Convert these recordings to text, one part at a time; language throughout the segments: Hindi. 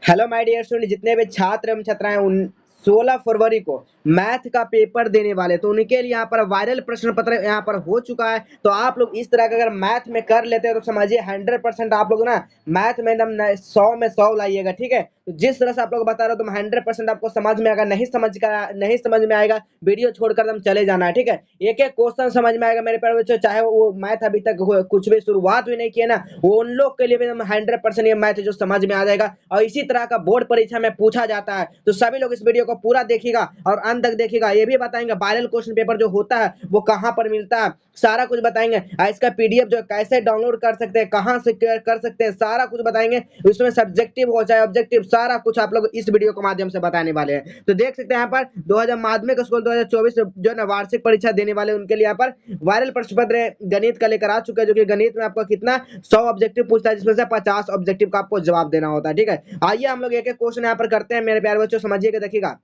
हेलो माय डियर स्टूडेंट, जितने भी छात्र एवं छात्राएं उन 16 फरवरी को मैथ का पेपर देने वाले तो उनके लिए यहाँ पर वायरल प्रश्न पत्र यहाँ पर हो चुका है। तो आप लोग इस तरह का अगर मैथ में कर लेते हैं तो समझिए 100% आप लोग ना मैथ में एकदम 100 में 100 लाइएगा। ठीक है, तो जिस तरह से आप लोग बता रहे हो तुम 100% आपको समझ में आएगा। नहीं समझ में आएगा वीडियो छोड़कर एकदम चले जाना है। ठीक है, एक एक क्वेश्चन समझ में आएगा मेरे प्यारे बच्चों, चाहे वो मैथ अभी तक कुछ भी शुरुआत भी नहीं किया ना, वो उन लोग के लिए भी 100% ये मैथ जो समझ में आ जाएगा। और इसी तरह का बोर्ड परीक्षा में पूछा जाता है, तो सभी लोग इस वीडियो को पूरा देखिएगा और अंत तक देखिएगा। ये भी बताएंगे वायरल क्वेश्चन पेपर जो होता है वो कहाँ पर मिलता है, सारा कुछ बताएंगे। इसका पीडीएफ जो कैसे डाउनलोड कर सकते हैं, कहाँ से कर सकते हैं, सारा कुछ बताएंगे। उसमें सब्जेक्टिव हो चाहे ऑब्जेक्टिव, सारा कुछ आप लोग इस वीडियो के माध्यम से बताने वाले हैं। तो देख सकते हैं यहाँ पर 2000 माध्यमिक स्कूल 2024 जो है ना वार्षिक परीक्षा देने वाले उनके लिए यहाँ पर वायरल प्रश्न पत्र गणित का लेकर आ चुका है, जो कि गणित में आपका कितना 100 ऑब्जेक्टिव पूछता है, जिसमें से 50 ऑब्जेक्टिव का आपको जवाब देना होता है। ठीक है, आइए हम लोग एक एक क्वेश्चन यहाँ पर करते हैं मेरे प्यारे बच्चों, समझिएगा, देखिएगा।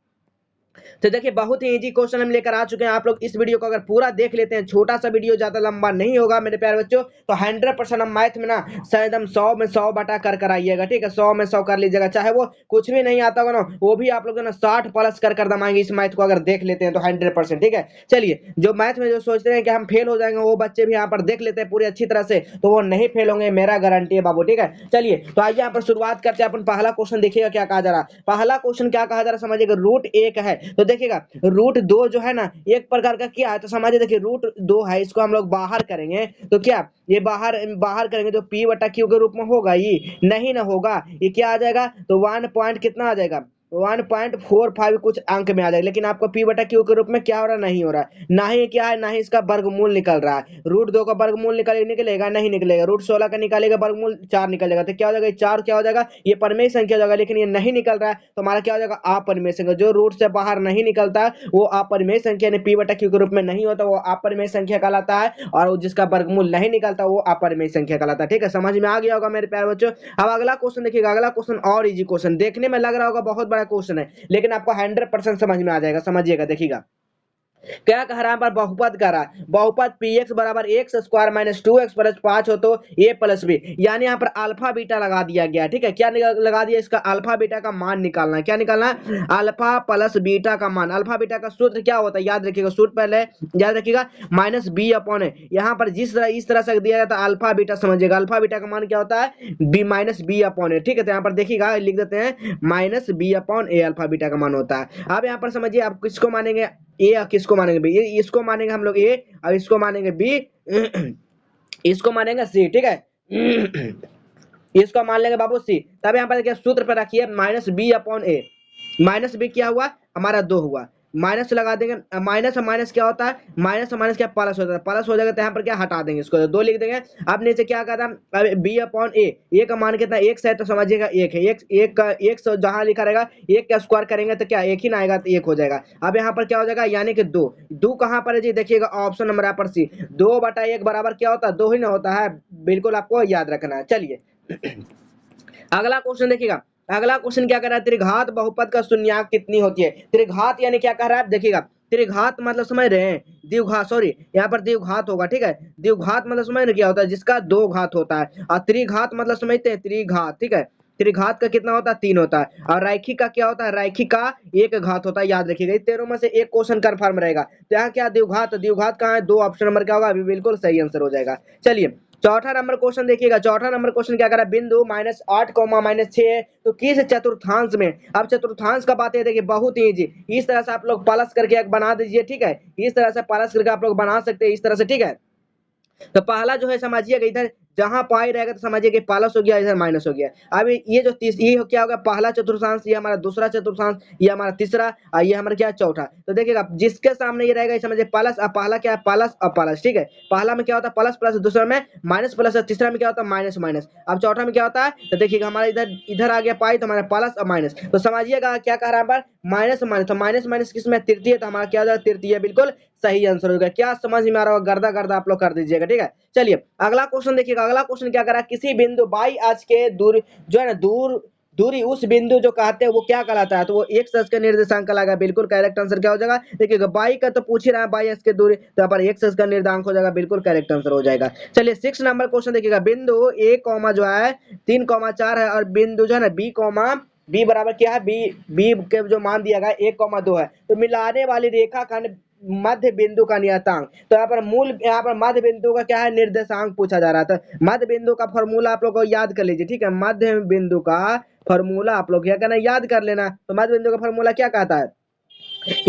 तो देखिए बहुत ही इजी क्वेश्चन हम लेकर आ चुके हैं। आप लोग इस वीडियो को अगर पूरा देख लेते हैं, छोटा सा वीडियो, ज्यादा लंबा नहीं होगा मेरे प्यारे बच्चों, तो 100% हम मैथ में ना एकदम 100 में 100 बटा कर आइएगा। ठीक है, 100 में 100 कर लीजिएगा, चाहे वो कुछ भी नहीं आता होगा ना, वो भी आप लोग ना 60 प्लस कर दमाएंगे इस मैथ को अगर देख लेते हैं तो 100%। ठीक है, चलिए, जो मैथ में जो सोचते हैं कि हम फेल हो जाएंगे, वो बच्चे भी यहाँ पर देख लेते हैं पूरी अच्छी तरह से, तो वो नहीं फेल होंगे, मेरा गारंटी है बाबू। ठीक है, चलिए, तो आइए यहाँ पर शुरुआत करते हैं। अपन पहला क्वेश्चन देखिएगा क्या कहा जा रहा है। पहला क्वेश्चन क्या कहा जा रहा है समझिएगा। रूट 1 है, तो देखिएगा रूट 2 जो है ना एक प्रकार का क्या है, तो समझिए, देखिए रूट 2 है, इसको हम लोग बाहर करेंगे तो क्या ये बाहर बाहर करेंगे तो p बटा क्यू के रूप में होगा, ये नहीं ना होगा, ये क्या आ जाएगा, तो 1 पॉइंट कितना आ जाएगा, 1.45 कुछ अंक में आ जाएगा। लेकिन आपको p बटा क्यू के रूप में क्या हो रहा है, नहीं हो रहा है, ना ही क्या है, ना ही इसका वर्गमूल निकल रहा है। रूट 2 का वर्गमूल निकलेगा, नहीं निकलेगा। रूट 16 का निकालेगा वर्गमूल, 4 निकलेगा, तो क्या हो जाएगा, 4 क्या हो जाएगा, ये परिमेय संख्या हो जाएगा। लेकिन ये नहीं निकल रहा है तो हमारा क्या हो जाएगा, अपरिमेय संख्या। जो रूट से बाहर नहीं निकलता वो अपरिमेय संख्या यानी p बटा क्यू के रूप में नहीं होता, वो अपरिमेय संख्या कहलाता है। और जिसका वर्गमूल नहीं निकलता वो अपरिमेय संख्या कहलाता है। ठीक है, समझ में आ गया होगा मेरे प्यारे बच्चों। अब अगला क्वेश्चन देखिएगा। अगला क्वेश्चन और इजी क्वेश्चन, देखने में लग रहा होगा बहुत बड़ा क्वेश्चन है, लेकिन आपको 100% समझ में आ जाएगा, समझिएगा, देखिएगा। क्या कह रहा है पर बहुपद कह रहा है, बहुपद पी एक्स बराबर x square minus 2x plus 5 हो तो ए प्लस बी, यानी यहाँ पर अल्फा बीटा लगा दिया गया। ठीक है, क्या लगा दिया, इसका अल्फा बीटा का मान निकालना है। क्या निकालना है, अल्फा प्लस बीटा का मान। अल्फा बीटा का सूत्र क्या होता है, याद रखिएगा, सूत्र पहले याद रखिएगा, माइनस बी अपॉन है। यहाँ पर जिस तरह इस तरह से दिया जाता है अल्फा बीटा, समझिएगा अल्फा बीटा का मान क्या होता है, बी माइनस बी अपॉन है। ठीक है, तो यहाँ पर देखिएगा लिख देते हैं माइनस बी अपॉन ए, अल्फा बीटा का मान होता है। अब यहाँ पर समझिए आप किसको मानेंगे, ए और किसको मानेंगे बी, इसको मानेंगे हम लोग ए और इसको मानेंगे बी, इसको मानेंगे सी। ठीक है, इसको मान लेंगे बाबू सी। तब यहाँ पर देखिए सूत्र पर रखिए माइनस बी अपॉन ए, माइनस बी क्या हुआ हमारा 2 हुआ, माइनस लगा देंगे, माइनस माइनस क्या होता है, माइनस माइनस क्या प्लस हो जाता है, प्लस हो जाएगा तो यहाँ पर क्या हटा देंगे, इसको 2 लिख देंगे। अब नीचे क्या कहता है, अब बी अपॉन ए का मान कितना x है, तो समझिएगा 1 है, एक का एक जहां लिखा रहेगा 1 का स्क्वायर करेंगे तो क्या 1 ही ना आएगा, तो 1 हो जाएगा। अब यहाँ पर क्या हो जाएगा, यानी कि 2 कहाँ पर है जी, देखिएगा ऑप्शन नंबर यहाँ पर सी, 2/1 बराबर क्या होता है, 2 ही ना होता है, बिल्कुल आपको याद रखना है। चलिए अगला क्वेश्चन देखिएगा। अगला क्वेश्चन क्या कर रहा है, त्रिघात बहुपद का शून्यांक कितनी होती है। त्रिघात यानी क्या कर रहा है, देखिएगा त्रिघात मतलब समझ रहे हैं, द्विघात, सॉरी यहाँ पर द्विघात होगा। ठीक है, द्विघात मतलब समझ रहे क्या होता है, जिसका 2 घात होता है। और त्रिघात मतलब समझते हैं, त्रिघात, ठीक है, त्रिघात का कितना होता है, 3 होता है। और रैखिक का क्या होता है, रैखिक का 1 घात होता है, याद रखिएगा। इस तीनों में से एक क्वेश्चन कंफर्म रहेगा। तो यहाँ क्या द्विघात, द्विघात कहाँ है, 2, ऑप्शन नंबर क्या होगा, अभी बिल्कुल सही आंसर हो जाएगा। चलिए चौथा नंबर क्वेश्चन देखिएगा। चौथा नंबर क्वेश्चन क्या कर रहा है, बिंदु -8, -6 तो किस चतुर्थांश में। अब चतुर्थांश का बात है, देखिए बहुत ही इजी, इस तरह से आप लोग प्लस करके एक बना दीजिए। ठीक है, इस तरह से प्लस करके आप लोग बना सकते हैं इस तरह से। ठीक है, तो पहला जो है समझिएगा, इधर जहां पाई रहेगा तो समझिए कि प्लस हो गया, इधर माइनस हो गया। अब ये जो ये क्या होगा, पहला चतुर्थांश, ये हमारा दूसरा चतुर्थांश, ये हमारा तीसरा और ये हमारा क्या चौथा। तो देखिएगा जिसके सामने ये रहेगा समझिए प्लस, अब पहला क्या है, प्लस और प्लस। ठीक है, पहला में क्या होता है प्लस प्लस, दूसरा में माइनस प्लस, तीसरा में क्या होता है माइनस माइनस। अब चौथा में क्या होता है, तो देखिएगा हमारा इधर इधर आ गया पाई, तो हमारा प्लस और माइनस। तो समझिएगा क्या कह रहा है, माइनस माइनस, तो माइनस माइनस किसमें, तृतीय, तो हमारा क्या हो जाएगा, तृतीय, बिल्कुल सही आंसर होगा। क्या समझ में आ रहा होगा, गर्दा गर्दा आप लोग कर दीजिएगा। ठीक है, चलिए अगला क्वेश्चन देखिएगा। अगला क्वेश्चन क्या कर रहा है, किसी बिंदु बाई अक्ष के दूर जो है ना दूरी उस बिंदु जो कहते हैं वो क्या कहलाता है, तो वो एक्स अक्ष का निर्देशांक कहलाएगा। बिल्कुल करेक्ट आंसर क्या हो जाएगा, देखिएगा बाई का तो पूछ ही रहा है, बाई अक्ष की दूरी, तो यहाँ पर एक्स अक्ष का निर्देशांक हो जाएगा, बिल्कुल करेक्ट आंसर हो जाएगा। चलिए 6 नंबर क्वेश्चन देखिएगा। बिंदु ए कॉमा जो है 3,4 है और बिंदु जो है ना बी कॉमा बी बराबर क्या है, बी बी के जो मान दिया गया 1,2 है, तो मिलाने वाली रेखाखंड मध्य बिंदु का नियतांक, तो यहाँ पर मूल, यहाँ पर मध्य बिंदु का क्या है, निर्देशांक पूछा जा रहा था। मध्य बिंदु का फॉर्मूला आप लोग को याद कर लीजिए, ठीक है, मध्य बिंदु का फॉर्मूला आप लोग क्या करना, याद कर लेना। तो मध्य बिंदु का फॉर्मूला क्या कहता है,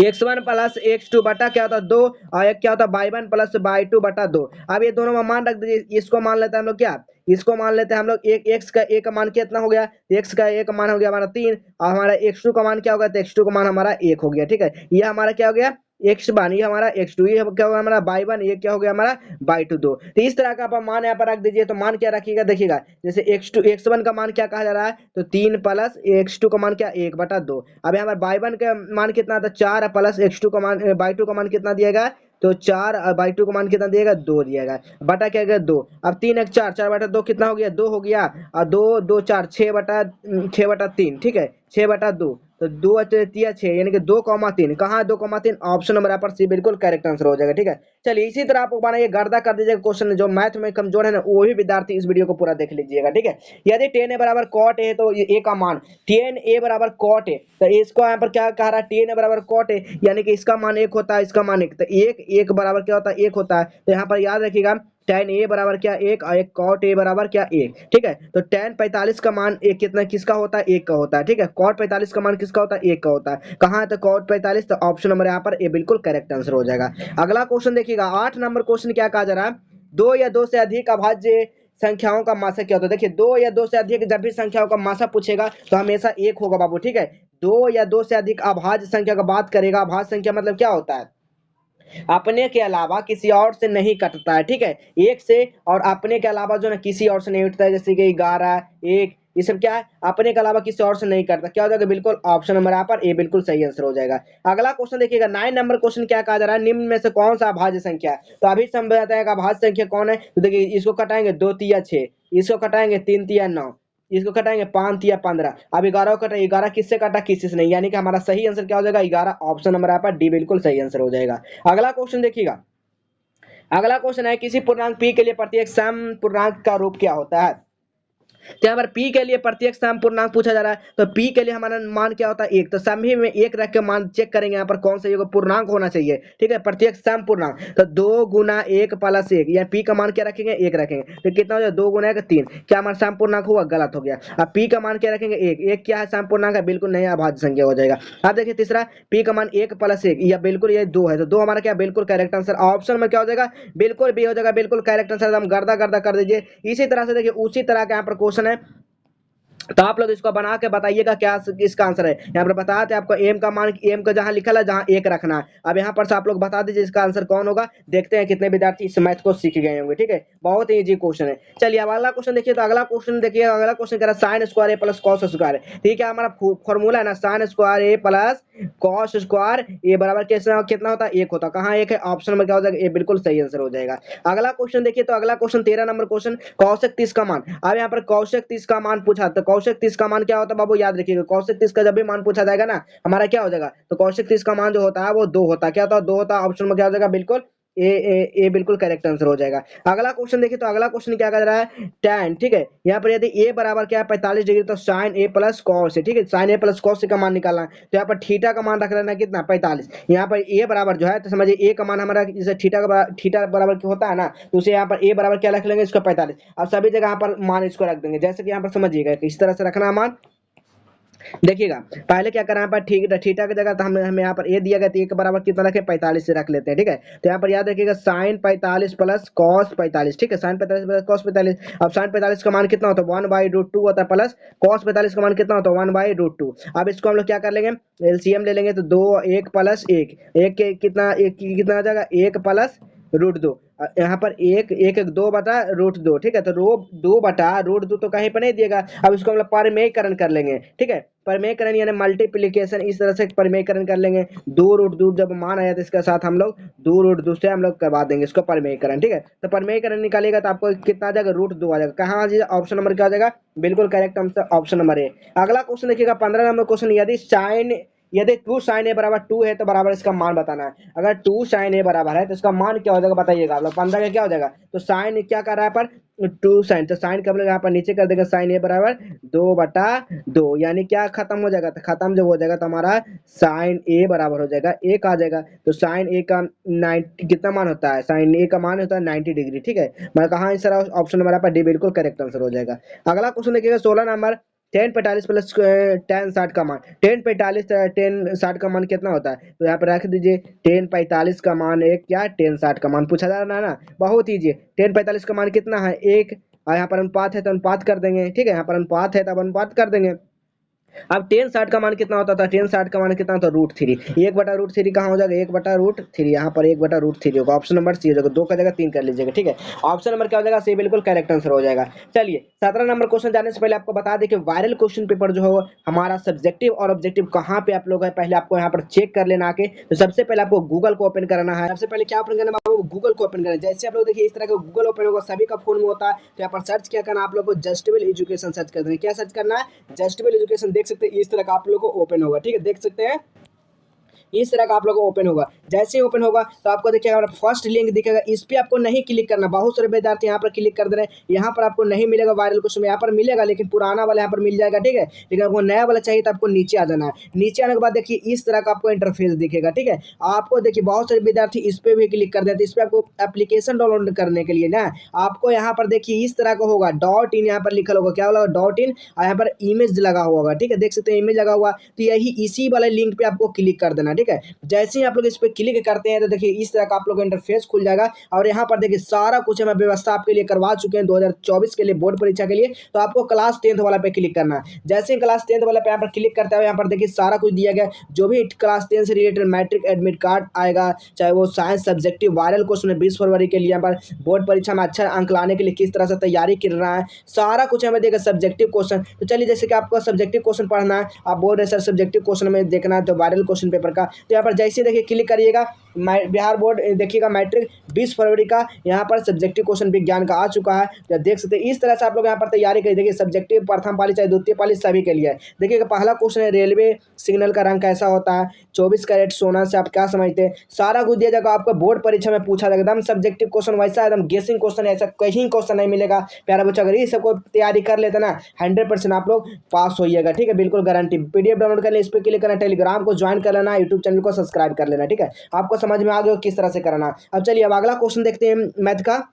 x1 प्लस x2 बटा क्या होता है 2, और एक क्या होता है y1 प्लस y2 बटा 2। अब ये दोनों में मान रख दीजिए, इसको मान लेते हैं हम लोग क्या, इसको मान लेते हैं हम लोग, एक x का एक मान कितना हो गया, x का एक मान हो गया हमारा 3, और हमारा x2 का मान क्या होगा, तो x2 का मान हमारा 1 हो गया, ठीक है। ये हमारा क्या हो गया, x1, ये हमारा x2, ये क्या होगा हमारा y1, ये क्या हो गया हमारा y2 2। तो इस तरह का आप मान यहाँ पर रख दीजिए, तो मान क्या रखिएगा, देखिएगा जैसे x1 का मान क्या कहा जा रहा है, तो 3 प्लस x2 का मान क्या 1 बटा 2। अब यहाँ पर y1 का मान कितना था 4, प्लस x2 का मान y2 का मान कितना दिया गया, तो 4, और y2 का मान कितना दिएगा 2 दिया गया, बटा क्या गया 2। अब 3 1 4, 4 बटा 2 कितना हो गया 2 हो गया, और 2 2 4 6/3, ठीक है, 6/2, तो 2 तिया 6, यानी कि 2,3, कहाँ 2,3, ऑप्शन नंबर यहाँ पर सी बिल्कुल करेक्ट आंसर हो जाएगा, ठीक है। चलिए इसी तरह आपको बनाइए, गर्दा कर दीजिएगा क्वेश्चन, जो मैथ में कमजोर है ना वो भी विद्यार्थी इस वीडियो को पूरा देख लीजिएगा, ठीक है। यदि tan a बराबर cot a है, तो ए का मान tan a बराबर cot a, तो इसको यहाँ पर क्या कह रहा है, tan a बराबर cot a, यानी कि इसका मान 1 होता है, इसका मान 1, तो 1 बराबर क्या होता है 1 होता है, तो यहाँ पर याद रखिएगा tan a बराबर क्या 1, और एक cot a बराबर क्या 1, ठीक है। तो tan 45 का मान एक कितना किसका होता है 1 का होता है, ठीक है। cot 45 का मान किसका होता है 1 का होता है, कहाँ है तो cot 45, तो ऑप्शन नंबर यहाँ पर ए बिल्कुल करेक्ट आंसर हो जाएगा। अगला क्वेश्चन देखिएगा, 8 नंबर क्वेश्चन क्या कहा जा रहा है, 2 या 2 से अधिक अभाज्य संख्याओं का मासा क्या होता है। देखिए 2 या 2 से अधिक जब भी संख्याओं का मासा पूछेगा तो हमेशा 1 होगा बाबू, ठीक है। 2 या 2 से अधिक अभाज्य संख्या का बात करेगा, अभाज्य संख्या मतलब क्या होता है, अपने के अलावा किसी और से नहीं कटता है, ठीक है। एक से और अपने के अलावा जो है किसी और से नहीं उठता है, जैसे कि 11 1, ये सब क्या है, अपने के अलावा किसी और से नहीं करता, क्या हो जाएगा बिल्कुल ऑप्शन नंबर यहाँ पर ए बिल्कुल सही आंसर हो जाएगा। अगला क्वेश्चन देखिएगा, 9 नंबर क्वेश्चन क्या कहा जा रहा है, निम्न में से कौन सा अभाज्य संख्या है, तो अभी समझाते हैं अभाज्य संख्या कौन है। तो देखिए इसको कटाएंगे 2 तिया 6, इसको कटाएंगे 3 तिया 9, इसको कटाएंगे 5 तिया 15, अब 11 कटा, 11 किससे कटा किसी से नहीं, यानी कि हमारा सही आंसर क्या हो जाएगा 11, ऑप्शन नंबर यहाँ पर डी बिल्कुल सही आंसर हो जाएगा। अगला क्वेश्चन देखिएगा, अगला क्वेश्चन है किसी पूर्णांक p के लिए प्रत्येक सम पूर्णांक का रूप क्या होता है। तो यहाँ पर p के लिए प्रत्येक सम पूर्णांक पूछा जा रहा है, तो p के लिए हमारा मान क्या होता है 1, तो सभी में 1 रख के मान चेक करेंगे यहाँ पर कौन सा ये पूर्णांक होना चाहिए, ठीक है, प्रत्येक सम पूर्णांक, तो 2 गुना 1 प्लस 1, या p का मान क्या रखेंगे 1 रखेंगे, तो कितना हो जाए 2 गुना 1 3, क्या हमारा सम पूर्णांक हुआ गलत हो गया। अब p का मान क्या रखेंगे 1, 1 क्या है सम पूर्णांक है, बिल्कुल नहीं अभाज्य संख्या हो जाएगा। अब देखिए तीसरा p का मान 1 प्लस 1, या बिल्कुल ये 2 है, तो 2 हमारा क्या बिल्कुल करेक्ट आंसर, ऑप्शन में क्या हो जाएगा बिल्कुल बी हो जाएगा, बिल्कुल करेक्ट आंसर, एकदम गर्दा गर्दा कर दीजिए। इसी तरह से देखिए उसी तरह का यहाँ पर क्वेश्चन है, तो आप लोग इसको बना के बताइएगा क्या इसका आंसर है। यहाँ पर बताते हैं आपको एम का मान, एम का जहां लिखा है जहां 1 रखना है। अब यहाँ पर से आप लोग बता दीजिए इसका आंसर कौन होगा, देखते हैं कितने विद्यार्थी इस मैथ को सीख गए होंगे, ठीक है, बहुत ही इजी क्वेश्चन है। चलिए अब अगला क्वेश्चन देखिए, तो अगला क्वेश्चन देखिए, अगला क्वेश्चन कह रहा है साइन स्क्वायर ए प्लस कॉस स्क्वायर, ठीक है, हमारा फॉर्मूला है ना साइन स्क्वायर ए प्लस कॉस स्क्वायर ए बराबर कितना होता है 1 होता है, कहाँ 1 है, ऑप्शन में क्या हो जाएगा ए बिल्कुल सही आंसर हो जाएगा। अगला क्वेश्चन देखिए, तो अगला क्वेश्चन 13 नंबर क्वेश्चन, कौशिक 30 का मान, अब यहाँ पर कौशिक 30 का मान पूछा, तो कौशिक 30 का मान क्या होता है बाबू, याद रखिएगा कौशिक 30 का जब भी मान पूछा जाएगा ना हमारा क्या हो जाएगा, तो कौशिक 30 का मान जो होता है वो 2 होता है, क्या होता है 2 होता है, ऑप्शन में क्या हो जाएगा बिल्कुल ए बिल्कुल करेक्ट आंसर हो जाएगा। अगला क्वेश्चन देखिए, तो अगला क्वेश्चन क्या कर रहा है tan, ठीक है, यहाँ पर यदि ए बराबर क्या है 45 डिग्री, तो साइन ए प्लस कॉस है, ठीक है, साइन ए प्लस कॉस का मान निकालना है, तो यहाँ पर थीटा का मान रख लेना है कितना 45, यहाँ पर ए बराबर जो है तो समझिए ए का मान हमारा जैसे थीटा बराबर क्या होता है ना, तो उसे यहाँ पर ए बराबर क्या रख लेंगे इसका 45, अब सभी जगह यहाँ पर मान इसको रख देंगे, जैसे कि यहाँ पर समझिएगा इस तरह से रखना है मान। देखिएगा पहले क्या करना है पर थीटा की जगह तो हमें यहाँ पर ए दिया गया, तो ए के बराबर कितना रखे 45 से रख लेते हैं, ठीक है। तो यहाँ पर याद रखिएगा साइन 45 प्लस कॉस 45, ठीक है, साइन 45 प्लस कॉस 45, अब साइन 45 का मान कितना होता है 1/√2 होता है, प्लस कॉस 45 का मान कितना होता है 1/√2। अब इसको हम लोग क्या कर लेंगे एलसीएम ले लेंगे, तो 2 1 प्लस 1, एक के कितना एक कितना आ जाएगा 1 प्लस √2, यहाँ पर 1 1 2 बटा √2, ठीक है, तो 2 बटा √2 तो कहीं पर नहीं दिएगा, अब इसको हम लोग परिमेयकरण कर लेंगे, ठीक है, परिमेयकरण यानी मल्टीप्लिकेशन, इस तरह से परिमेयकरण कर लेंगे, 2√2 जब मान आया तो इसके साथ हम लोग 2√2 से हम लोग करवा देंगे इसको परिमेयकरण, ठीक है, तो परिमेयकरण निकालेगा तो आपको कितना आ जाएगा √2 आ जाएगा, कहाँ आ जाएगा ऑप्शन नंबर क्या आ जाएगा बिल्कुल correct answer option number A. अगला क्वेश्चन देखिएगा 15 नंबर क्वेश्चन, यदि 2 sin a बराबर 2 है तो बराबर इसका मान बताना है। अगर 2 sin a बराबर है तो इसका मान क्या हो जाएगा बताइएगा आप लोग, 15 का क्या हो जाएगा, तो साइन क्या कर रहा है पर टू साइन, तो साइन का हम लोग यहाँ पर नीचे कर देंगे साइन ए बराबर 2/2, यानी क्या खत्म हो जाएगा, तो खत्म जब हो जाएगा तो हमारा साइन ए बराबर हो जाएगा एक आ जाएगा। तो साइन ए का 90 कितना मान होता है, साइन ए का मान होता है 90 डिग्री, ठीक है। मैं कहा आंसर ऑप्शन नंबर पर डी बिल्कुल करेक्ट आंसर हो जाएगा। अगला क्वेश्चन देखिएगा 16 नंबर, टेन 45 प्लस टेन 60 का मान, टेन 45 टेन 60 का मान कितना होता है, तो यहाँ पर रख दीजिए टेन 45 का मान एक क्या टेन 60 का मान पूछा जा रहा है ना, बहुत ईजी। टेन 45 का मान कितना है एक, और यहाँ पर अनुपात है तो अनुपात कर देंगे, ठीक है, यहाँ पर अनुपात है तब अनुपात कर देंगे। अब टेन 60 का मान कितना होता था, टेन 60 का मान कितना होता √3, 1/√3 कहाँ हो जाएगा 1/√3, यहाँ पर 1/√3 होगा, ऑप्शन नंबर सी हो जाएगा, 2 का जगह 3 कर लीजिएगा, ठीक है। ऑप्शन नंबर क्या हो जाएगा, सी बिल्कुल करेक्ट आंसर हो जाएगा। चलिए 17 नंबर क्वेश्चन जाने से पहले आपको बता दें कि वायरल क्वेश्चन पेपर जो हो हमारा सब्जेक्टिव और ऑब्जेक्टिव कहाँ पे आप लोग है, पहले आपको यहाँ पर चेक कर लेना आके। तो सबसे पहले आपको गूगल को ओपन करना है, सबसे पहले क्या ओपन करना है, गूगल को ओपन करना है। जैसे आप लोग देखिए इस तरह का गूगल ओपन होगा, सभी का फोन में होता है, तो यहाँ पर सर्च क्या करना है आप लोग को, जस्टेबल एजुकेशन सर्च कर देना है। क्या सर्च करना है, जस्टेबल एजुकेशन, देख सकते हैं इस तरह का आप लोग को ओपन होगा, ठीक है, देख सकते हैं इस तरह का आप लोगों को ओपन होगा। जैसे ही ओपन होगा तो आपको देखिएगा फर्स्ट लिंक दिखेगा, इस पर आपको नहीं क्लिक करना, बहुत सारे विद्यार्थी यहाँ पर क्लिक कर दे रहे हैं, यहाँ पर आपको नहीं मिलेगा वायरल क्वेश्चन, यहाँ पर मिलेगा लेकिन पुराना वाला यहाँ पर मिल जाएगा, ठीक है। लेकिन आपको नया वाला चाहिए तो आपको नीचे आ जाना है। नीचे आने के बाद देखिए इस तरह का आपको इंटरफेस दिखेगा, ठीक है। आपको देखिए बहुत सारे विद्यार्थी इस पर भी क्लिक कर देते हैं, इस पर आपको एप्लीकेशन डाउनलोड करने के लिए ना आपको यहाँ पर देखिए इस तरह का होगा .in, यहाँ पर लिखा होगा, क्या होगा .in, और यहाँ पर इमेज लगा हुआ होगा, ठीक है, देख सकते हैं इमेज लगा हुआ। तो यही इसी वाले लिंक पे आपको क्लिक कर देना, ठीक है। जैसे आप लोग इस पे क्लिक करते हैं तो देखिए इस तरह का आप लोग इंटरफेस खुल जाएगा, और यहाँ पर देखिए सारा कुछ हम व्यवस्था आपके लिए करवा चुके हैं 2024 के लिए बोर्ड परीक्षा के लिए। तो आपको क्लास 10th वाला पे क्लिक करना है। जैसे ही क्लास 10th वाला पे यहाँ पर क्लिक करते हैं, यहाँ पर देखिए सारा कुछ दिया गया, जो भी क्लास 10 से रिलेटेड मैट्रिक एडमिट कार्ड आएगा, चाहे वो साइंस सब्जेक्टिव वायरल क्वेश्चन 20 फरवरी के लिए, यहाँ पर बोर्ड परीक्षा में अच्छा अंक लाने के लिए किस तरह से तैयारी कर रहा है, सारा कुछ हमें देगा सब्जेक्टिव क्वेश्चन। तो चलिए जैसे कि आपको सब्जेक्टिव क्वेश्चन पढ़ना है, आप बोल रहे सर सब्जेक्टिव क्वेश्चन में देखना है तो वायरल क्वेश्चन पेपर का, तो यहाँ पर जैसे देखिए क्लिक करिएगा, बिहार बोर्ड देखिएगा मैट्रिक 20 फरवरी का, यहाँ पर सब्जेक्टिव क्वेश्चन विज्ञान का आ चुका है। तो देख सकते हैं इस तरह से आप लोग यहाँ पर तैयारी करिए। देखिए सब्जेक्टिव प्रथम पाली चाहे द्वितीय पाली सभी के लिए है। देखिएगा पहला क्वेश्चन है रेलवे सिग्नल का रंग कैसा होता है, 24 कैरेट सोना से आप क्या समझते हैं, सारा कुछ दिया जाएगा आपको, बोर्ड परीक्षा में पूछा जाएगा, एकदम सब्जेक्टिव क्वेश्चन वैसा, एकदम गेसिंग क्वेश्चन, ऐसा कहीं क्वेश्चन नहीं मिलेगा। प्यारा बच्चा अगर ये सबको तैयारी कर लेते ना 100% आप लोग पास होइएगा, ठीक है, बिल्कुल गारंटी। पीडीएफ डाउनलोड कर ले, इस पर क्लिक करना, टेलीग्राम को ज्वाइन कर लेना, यूट्यूब चैनल को सब्सक्राइब कर लेना, ठीक है। आपको समझ में आ गया किस तरह से करना। अब चलिए अब अगला क्वेश्चन देखते हैं मैथ का।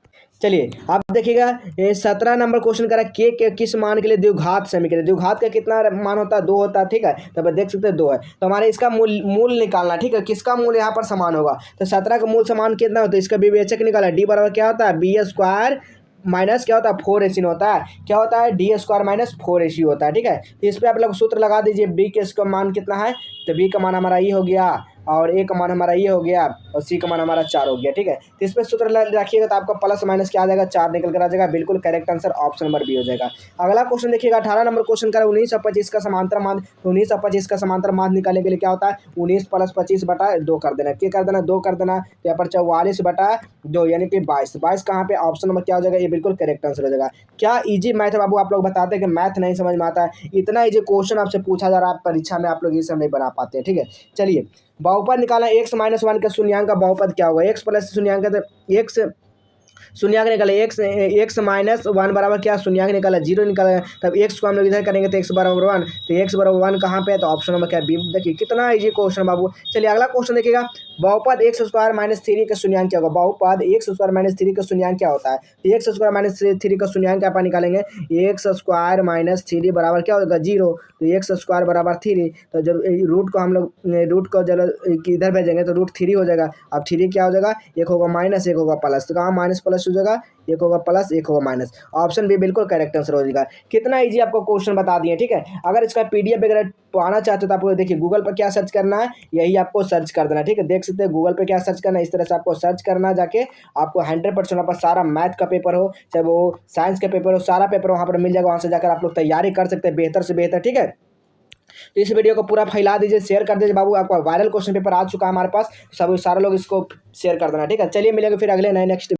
चलिए आप देखिएगा 17 नंबर क्वेश्चन करा के किस मान के लिए द्विघात समीकरण, द्विघात का कितना मान होता है 2 होता है, ठीक है, तब तो देख सकते हैं 2 है, तो हमारे इसका मूल निकालना, ठीक है, किसका मूल यहाँ पर समान होगा, तो 17 का मूल समान कितना होता है, इसका विवेचक निकाला, डी बराबर क्या होता है b² माइनस क्या होता है 4ac होता है, क्या होता है d² माइनस 4ac होता है, ठीक है। तो इस पर आप लोग सूत्र लगा दीजिए, b के इसका मान कितना है, तो b का मान हमारा ये हो गया, और ए का मान हमारा ये हो गया, और सी का मान हमारा 4 हो गया, ठीक है। तो इस पर सूत्र रखिएगा तो आपका प्लस माइनस क्या आ जाएगा 4 निकल कर आ जाएगा, बिल्कुल correct answer option number B हो जाएगा। अगला क्वेश्चन देखिएगा 18 नंबर क्वेश्चन का 19 और 25 का समांतर मान, 19 और 25 का समांतर मान निकालने के लिए क्या होता है 19 प्लस 25/2 कर देना, क्या कर देना 2 कर देना, तो यहाँ पर 44/2 यानी कि 22, 22 कहाँ पे ऑप्शन नंबर क्या हो जाएगा, ये बिल्कुल करेक्ट आंसर हो जाएगा। क्या ईजी मैथ है बाबू, आप लोग बताते हैं कि मैथ नहीं समझ में आता है, इतना ईजी क्वेश्चन आपसे पूछा जा रहा है परीक्षा में, आप लोग ये सब नहीं बना पाते हैं, ठीक है। चलिए बहुपद निकालना, x - 1 का शून्यांक का बहुपद क्या होगा, x प्लस शून्यांक तो x शून्यांक निकाले, x - 1 बराबर क्या शून्यांक निकाला 0 निकाला, तब x को हम लोग इधर करेंगे तो x बराबर 1, तो x बराबर 1 कहाँ पे है, तो ऑप्शन नंबर क्या बी। देखिए कितना इजी क्वेश्चन बाबू। चलिए अगला क्वेश्चन देखिएगा, बहुपद x² - 3 का शून्यांक क्या होगा, बहुपद x² - 3 का शून्यांक क्या होता है, तो x² - 3 का शून्यांक आप निकालेंगे, x² - 3 बराबर क्या होगा 0, तो x² बराबर 3, तो जब रूट को हम लोग रूट को जब इधर भेजेंगे तो √3 हो जाएगा। अब 3 क्या हो जाएगा, एक होगा माइनस एक होगा प्लस, तो कहाँ माइनस प्लस हो जाएगा, एक होगा प्लस एक होगा माइनस, ऑप्शन बी बिल्कुल करेक्ट आंसर हो जाएगा। कितना इजी आपको क्वेश्चन बता दिए, ठीक है। अगर इसका पीडीएफ वगैरह पाना चाहते हो तो आपको देखिए गूगल पर क्या सर्च करना है, यही आपको सर्च कर देना, ठीक है, देख सकते हैं गूगल पे क्या सर्च करना है, इस तरह से आपको सर्च करना, जाके आपको 100% वहाँ पर सारा मैथ का पेपर हो चाहे वो साइंस का पेपर हो, सारा पेपर वहाँ पर मिल जाएगा, वहाँ से जाकर आप लोग तैयारी कर सकते हैं बेहतर से बेहतर, ठीक है। तो इस वीडियो को पूरा फैला दीजिए, शेयर कर दीजिए बाबू, आपका वायरल क्वेश्चन पेपर आ चुका है हमारे पास, सब सारे लोग इसको शेयर कर देना, ठीक है। चलिए मिलेंगे फिर अगले नए नेक्स्ट